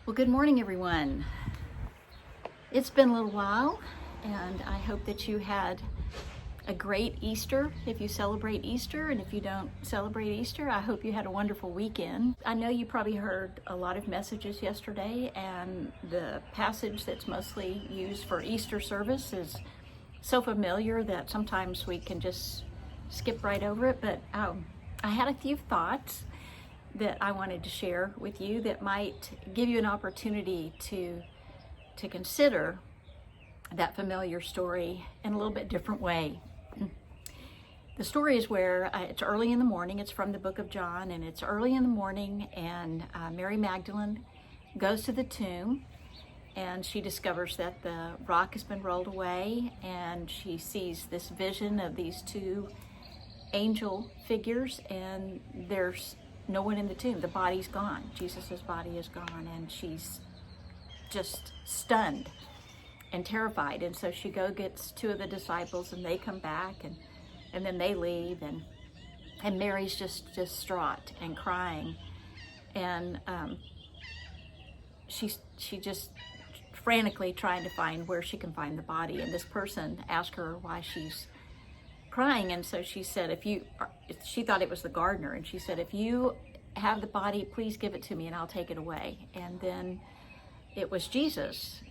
Well, good morning, everyone. It's been a little while, and I hope that you had a great Easter if you celebrate Easter, and if you don't celebrate Easter, I hope you had a wonderful weekend. I know you probably heard a lot of messages yesterday, and the passage that's mostly used for Easter service is so familiar that sometimes we can just skip right over it, but I had a few thoughts that I wanted to share with you that might give you an opportunity to consider that familiar story in a little bit different way. The story is where it's early in the morning. It's from the book of John, and it's early in the morning, and Mary Magdalene goes to the tomb, and she discovers that the rock has been rolled away, and she sees this vision of these two angel figures, and there's no one in the tomb. The body's gone. Jesus's body is gone, and she's just stunned and terrified. And so she gets two of the disciples, and they come back, and then they leave, and Mary's just distraught and crying, and she just frantically trying to find where she can find the body. And this person asked her why she's crying, and so she said, she thought it was the gardener, and she said, if you have the body, please give it to me and I'll take it away. And then it was Jesus,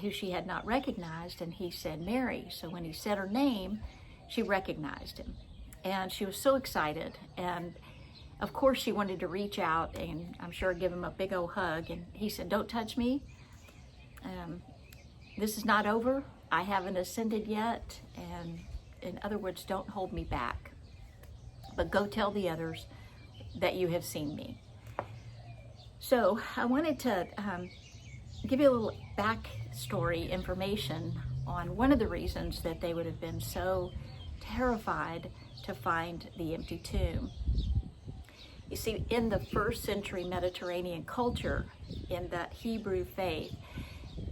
who she had not recognized, and he said, Mary. So when he said her name, she recognized him, and she was so excited, and of course she wanted to reach out and I'm sure give him a big old hug. And he said, don't touch me. This is not over. I haven't ascended yet, and in other words, don't hold me back, but go tell the others that you have seen me. So I wanted to give you a little backstory information on one of the reasons that they would have been so terrified to find the empty tomb. You see, in the first century Mediterranean culture, in that Hebrew faith,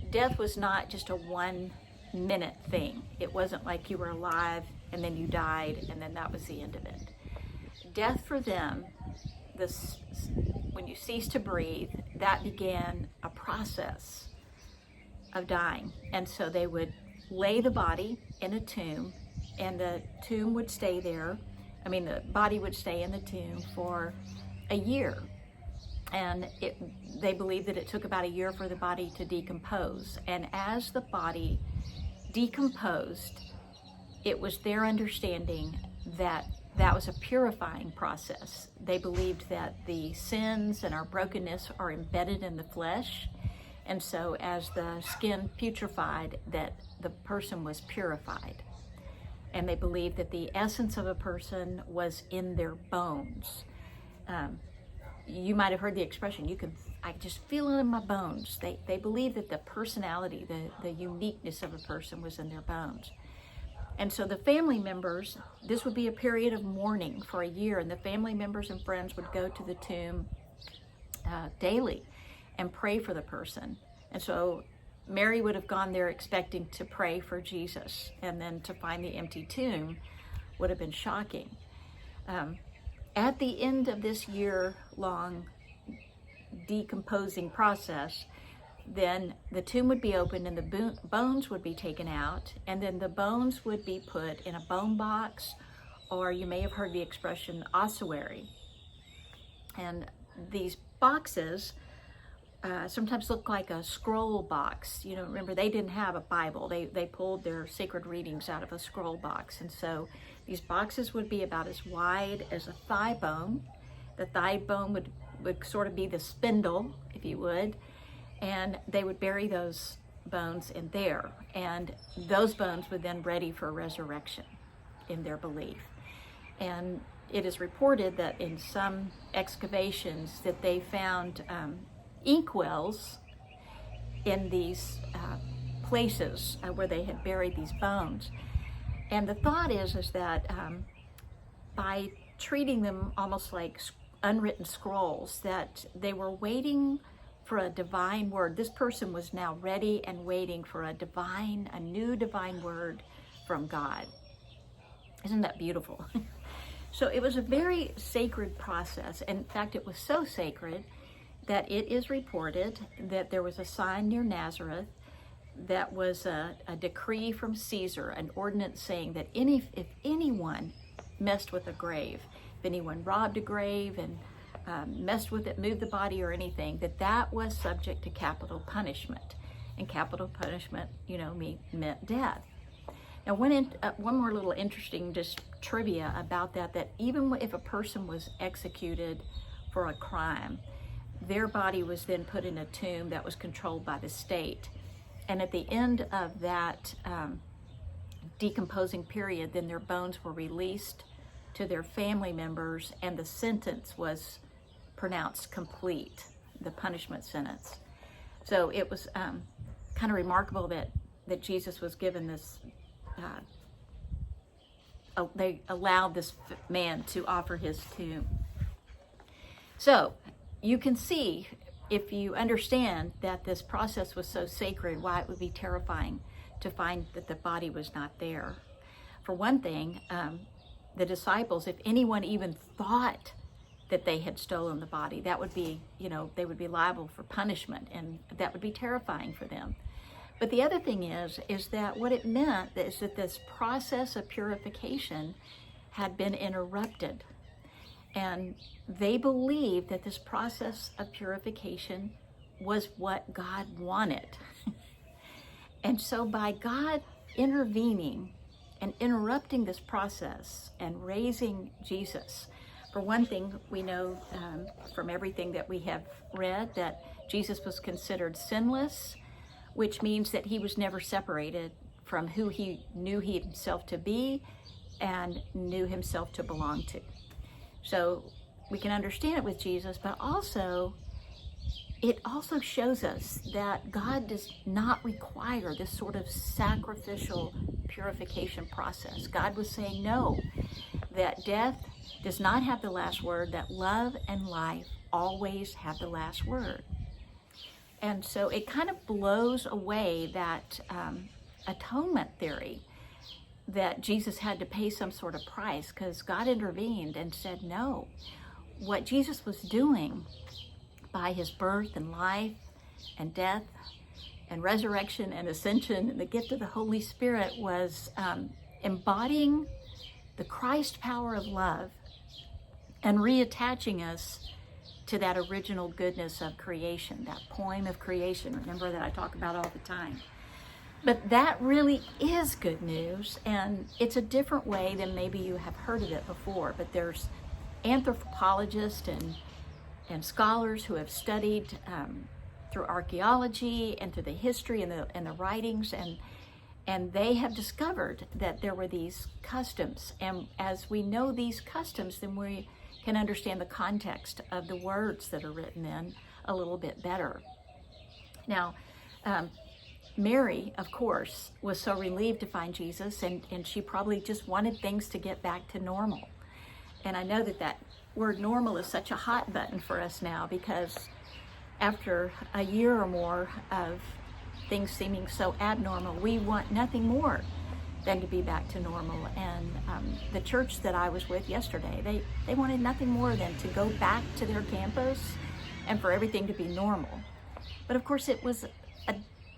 death was not just a 1-minute thing. It wasn't like you were alive and then you died and then that was the end of it. Death for them, when you cease to breathe, that began a process of dying. And so they would lay the body in a tomb, and the tomb would stay there. The body would stay in the tomb for a year. And they believed that it took about a year for the body to decompose. And as the body decomposed, it was their understanding that that was a purifying process. They believed that the sins and our brokenness are embedded in the flesh. And so as the skin putrefied, that the person was purified. And they believed that the essence of a person was in their bones. You might have heard the expression, I just feel it in my bones. They believed that the personality, the uniqueness of a person was in their bones. And so the family members, this would be a period of mourning for a year, and the family members and friends would go to the tomb daily and pray for the person. And so Mary would have gone there expecting to pray for Jesus, and then to find the empty tomb would have been shocking. At the end of this year-long decomposing process, then the tomb would be opened and the bones would be taken out, and then the bones would be put in a bone box, or you may have heard the expression ossuary. And these boxes sometimes look like a scroll box. Remember, they didn't have a Bible. They pulled their sacred readings out of a scroll box. And so these boxes would be about as wide as a thigh bone. The thigh bone would sort of be the spindle, if you would, and they would bury those bones in there. And those bones would then ready for resurrection in their belief. And it is reported that in some excavations that they found inkwells in these places where they had buried these bones. And the thought is that by treating them almost like unwritten scrolls, that they were waiting for a divine word. This person was now ready and waiting for a new divine word from God. Isn't that beautiful? So it was a very sacred process. In fact, it was so sacred that it is reported that there was a sign near Nazareth that was a decree from Caesar, an ordinance saying that if anyone messed with a grave, if anyone robbed a grave and messed with it, moved the body or anything, that was subject to capital punishment. And capital punishment, meant death. Now, one more little interesting just trivia about that even if a person was executed for a crime, their body was then put in a tomb that was controlled by the state. And at the end of that decomposing period, then their bones were released to their family members, and the sentence was pronounced complete, the punishment sentence. So it was kind of remarkable that Jesus was given this, they allowed this man to offer his tomb. So you can see, if you understand that this process was so sacred, why it would be terrifying to find that the body was not there. For one thing, the disciples, if anyone even thought that they had stolen the body, that would be, they would be liable for punishment, and that would be terrifying for them. But the other thing is that what it meant is that this process of purification had been interrupted. And they believed that this process of purification was what God wanted. And so by God intervening and interrupting this process and raising Jesus, for one thing, we know from everything that we have read that Jesus was considered sinless, which means that he was never separated from who he knew himself to be and knew himself to belong to. So we can understand it with Jesus, but it also shows us that God does not require this sort of sacrificial purification process. God was saying no, that death does not have the last word, that love and life always have the last word. And so it kind of blows away that atonement theory that Jesus had to pay some sort of price, because God intervened and said no. What Jesus was doing by his birth and life and death and resurrection and ascension and the gift of the Holy Spirit was embodying the Christ power of love and reattaching us to that original goodness of creation, that poem of creation. Remember that I talk about all the time. But that really is good news, and it's a different way than maybe you have heard of it before. But there's anthropologists and scholars who have studied through archaeology and through the history and the writings, and they have discovered that there were these customs. And as we know these customs, then we can understand the context of the words that are written in a little bit better. Now, Mary, of course, was so relieved to find Jesus, and she probably just wanted things to get back to normal. And I know that word normal is such a hot button for us now, because after a year or more of things seeming so abnormal, we want nothing more than to be back to normal. And the church that I was with yesterday, they wanted nothing more than to go back to their campus and for everything to be normal. But of course, it was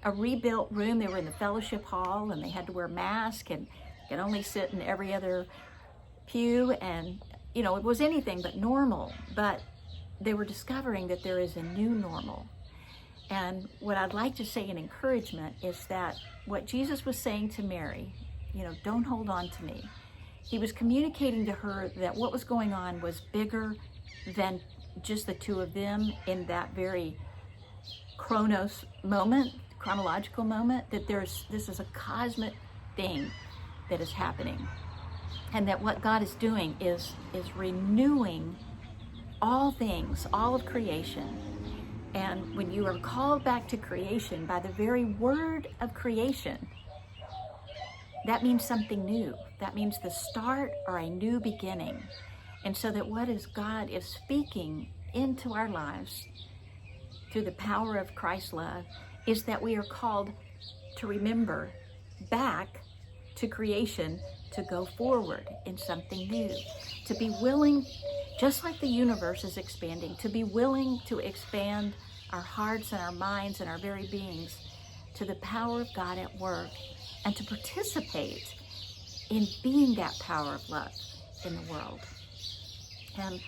a rebuilt room. They were in the fellowship hall, and they had to wear masks and could only sit in every other pew, and it was anything but normal. But they were discovering that there is a new normal. And what I'd like to say in encouragement is that what Jesus was saying to Mary, don't hold on to me. He was communicating to her that what was going on was bigger than just the two of them in that very chronological moment, that this is a cosmic thing that is happening. And that what God is doing is renewing all things, all of creation. And when you are called back to creation by the very word of creation, that means something new. That means the start or a new beginning. And so that what is God is speaking into our lives through the power of Christ's love is that we are called to remember back to creation, to go forward in something new, to be willing just like the universe is expanding, to be willing to expand our hearts and our minds and our very beings to the power of God at work, and to participate in being that power of love in the world. And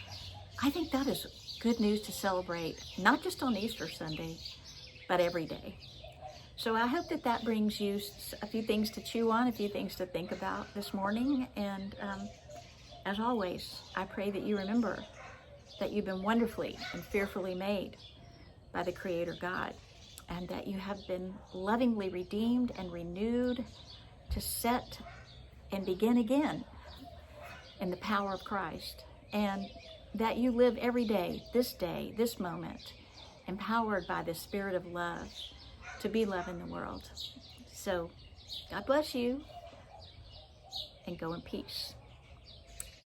I think that is good news to celebrate, not just on Easter Sunday, but every day. So I hope that that brings you a few things to chew on, a few things to think about this morning. And as always, I pray that you remember that you've been wonderfully and fearfully made by the Creator God, and that you have been lovingly redeemed and renewed to set and begin again in the power of Christ, and that you live every day, this moment, empowered by the Spirit of love to be love in the world. So God bless you, and go in peace.